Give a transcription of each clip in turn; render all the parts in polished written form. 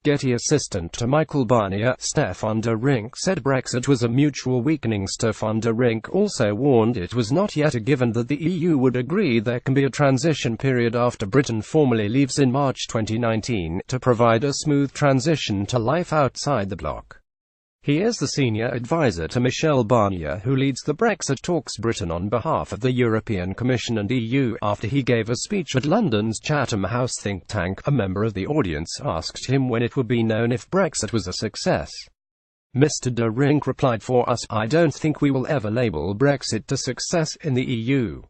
Getty assistant to Michael Barnier, Stefaan De Rynck said Brexit was a mutual weakening. Stefaan De Rynck also warned it was not yet a given that the EU would agree there can be a transition period after Britain formally leaves in March 2019, to provide a smooth transition to life outside the bloc. He is the senior advisor to Michel Barnier, who leads the Brexit talks Britain on behalf of the European Commission and EU. After he gave a speech at London's Chatham House think tank, a member of the audience asked him when it would be known if Brexit was a success. Mr. De Rynck replied, "For us, I don't think we will ever label Brexit a success in the EU."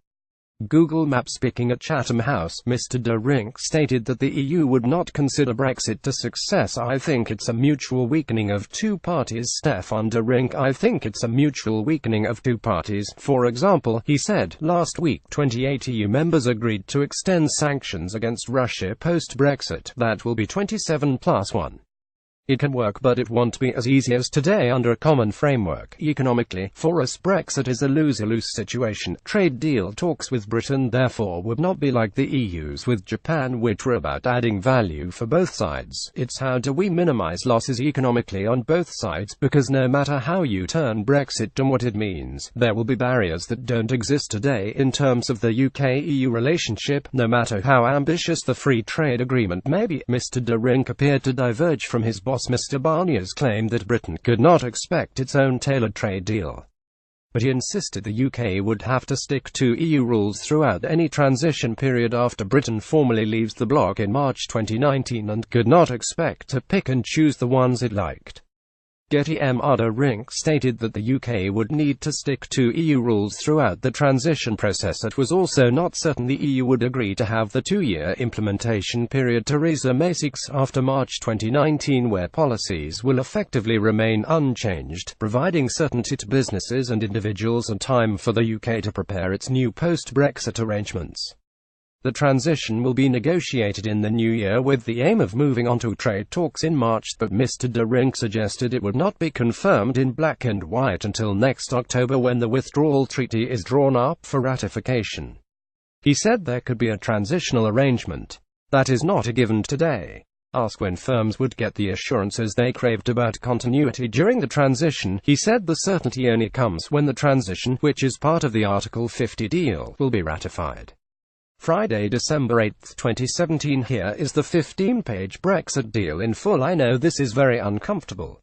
Google Maps. Speaking at Chatham House, Mr. De Rynck stated that the EU would not consider Brexit a success. "I think it's a mutual weakening of two parties." Stefaan De Rynck: "I think it's a mutual weakening of two parties. For example," he said, "last week, 28 EU members agreed to extend sanctions against Russia post-Brexit. That will be 27 plus 1. It can work, but it won't be as easy as today under a common framework. Economically, for us, Brexit is a lose-lose situation. Trade deal talks with Britain, therefore, would not be like the EU's with Japan, which were about adding value for both sides. It's how do we minimize losses economically on both sides, because no matter how you turn Brexit and what it means, there will be barriers that don't exist today in terms of the UK-EU relationship, no matter how ambitious the free trade agreement may be." Mr. De Rynck appeared to diverge from his boss Mr. Barnier's claim that Britain could not expect its own tailored trade deal. But he insisted the UK would have to stick to EU rules throughout any transition period after Britain formally leaves the bloc in March 2019 and could not expect to pick and choose the ones it liked. Getty. Mr. De Rynck stated that the UK would need to stick to EU rules throughout the transition process. It was also not certain the EU would agree to have the two-year implementation period Theresa May seeks after March 2019, where policies will effectively remain unchanged, providing certainty to businesses and individuals and time for the UK to prepare its new post-Brexit arrangements. The transition will be negotiated in the new year with the aim of moving on to trade talks in March, but Mr. De Rynck suggested it would not be confirmed in black and white until next October, when the withdrawal treaty is drawn up for ratification. He said there could be a transitional arrangement. "That is not a given today." Asked when firms would get the assurances they craved about continuity during the transition, he said the certainty only comes when the transition, which is part of the Article 50 deal, will be ratified. Friday, December 8, 2017. Here is the 15-page Brexit deal in full. "I know this is very uncomfortable.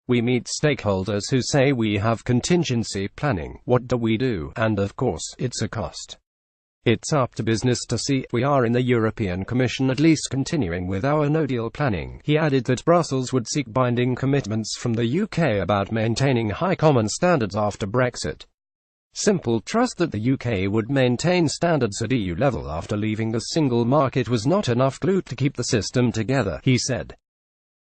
We meet stakeholders who say we have contingency planning. What do we do? And of course, it's a cost. It's up to business to see. We are in the European Commission at least continuing with our no-deal planning." He added that Brussels would seek binding commitments from the UK about maintaining high common standards after Brexit. Simple trust that the UK would maintain standards at EU level after leaving the single market was not enough glue to keep the system together, he said.